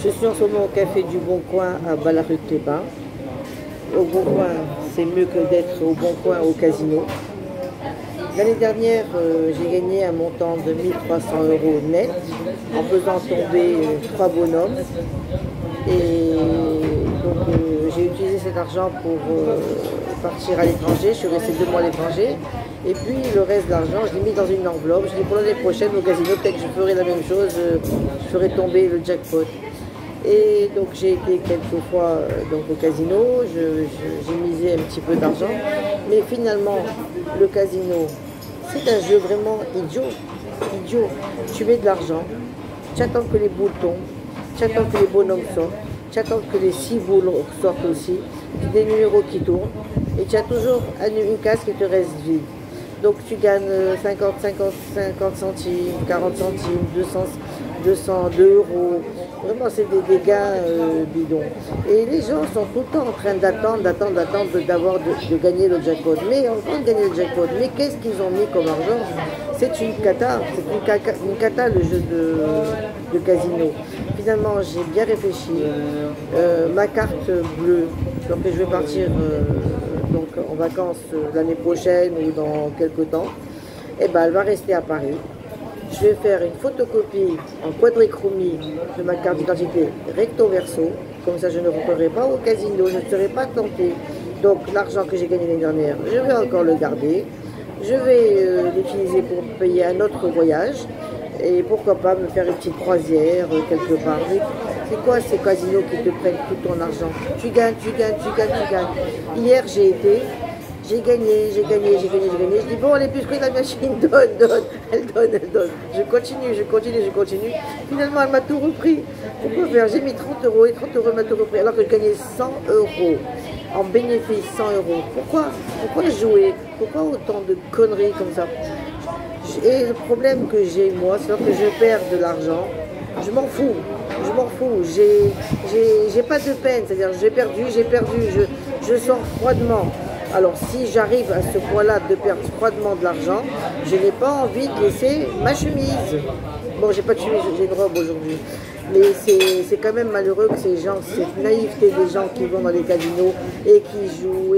Je suis en ce moment au café du Bon Coin à Ballaruc-les-Bains. Au Bon Coin, c'est mieux que d'être au Bon Coin au casino. L'année dernière, j'ai gagné un montant de 1 300 € net en faisant tomber 3 bonhommes. Et donc j'ai utilisé cet argent pour partir à l'étranger. Je suis restée 2 mois à l'étranger. Et puis le reste de l'argent, je l'ai mis dans une enveloppe. Je dis pour l'année prochaine au casino, peut-être que je ferai la même chose, je ferai tomber le jackpot. Et donc j'ai été quelques fois donc, au casino, j'ai misé un petit peu d'argent. Mais finalement, le casino, c'est un jeu vraiment idiot. Idiot. Tu mets de l'argent, tu attends que les boules tombent, tu attends que les bonhommes sortent, tu attends que les 6 boules sortent aussi, des numéros qui tournent, et tu as toujours une case qui te reste vide. Donc tu gagnes 50 centimes, 40 centimes, 202 €. Vraiment, c'est des gains bidons. Et les gens sont tout le temps en train d'attendre de gagner le jackpot. Mais en train de gagner le jackpot, mais qu'est-ce qu'ils ont mis comme argent? C'est une cata, une cata le jeu de casino. Finalement, j'ai bien réfléchi. Ma carte bleue, donc je vais partir donc en vacances l'année prochaine ou dans quelques temps, et ben, elle va rester à Paris. Je vais faire une photocopie en quadrichromie de ma carte d'identité recto verso, comme ça je ne rentrerai pas au casino, je ne serai pas tentée. Donc l'argent que j'ai gagné l'année dernière, je vais encore le garder. Je vais l'utiliser pour payer un autre voyage et pourquoi pas me faire une petite croisière quelque part. C'est quoi ces casinos qui te prennent tout ton argent? Tu gagnes. Hier j'ai été, j'ai gagné. Je dis bon, allez, puisque la machine elle donne. Je continue. Finalement, elle m'a tout repris. Pourquoi faire? J'ai mis 30 € et 30 € elle m'a tout repris alors que je gagnais 100 € en bénéfice, 100 €. Pourquoi jouer? Pourquoi autant de conneries comme ça? Et le problème que j'ai, moi, c'est que je perds de l'argent. Je m'en fous. J'ai pas de peine. C'est-à-dire, j'ai perdu. Je sors froidement. Alors, si j'arrive à ce point-là de perdre froidement de l'argent, je n'ai pas envie de laisser ma chemise. Bon, j'ai pas de chemise, j'ai une robe aujourd'hui. Mais c'est quand même malheureux que ces gens, cette naïveté des gens qui vont dans les casinos et qui jouent.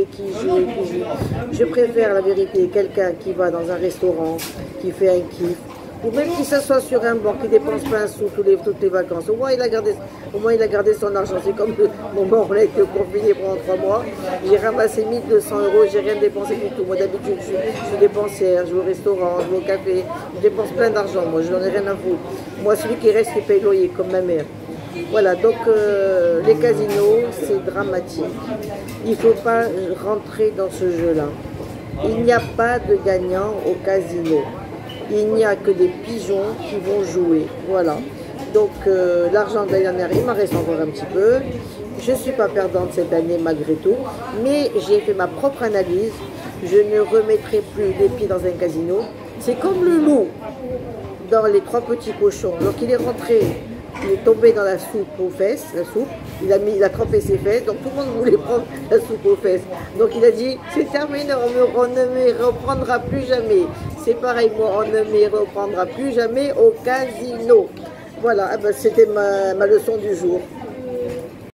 Je préfère, la vérité, quelqu'un qui va dans un restaurant, qui fait un kiff, ou même qui s'assoit sur un banc, qui dépense pas un sou toutes les vacances. Au moins, il a gardé son argent. C'est comme le moment où on a été confiné pendant 3 mois. J'ai ramassé 1 200 €, j'ai rien dépensé du tout. Moi, d'habitude, je suis dépensière, je vais au restaurant, je vais au café, je dépense plein d'argent. Moi, je n'en ai rien à foutre. Moi, celui qui reste, il paye le loyer, comme ma mère. Voilà, donc les casinos, c'est dramatique. Il ne faut pas rentrer dans ce jeu-là. Il n'y a pas de gagnant au casino. Il n'y a que des pigeons qui vont jouer. Voilà. Donc l'argent de l'année dernière, il m'en reste encore un petit peu. Je ne suis pas perdante cette année malgré tout. Mais j'ai fait ma propre analyse. Je ne remettrai plus les pieds dans un casino. C'est comme le loup dans Les 3 petits cochons. Donc il est rentré, il est tombé dans la soupe aux fesses, il a trempé ses fesses, donc tout le monde voulait prendre la soupe aux fesses. Donc il a dit, c'est terminé, on ne me reprendra plus jamais. C'est pareil, moi, on ne me reprendra plus jamais au casino. Voilà, c'était ma leçon du jour.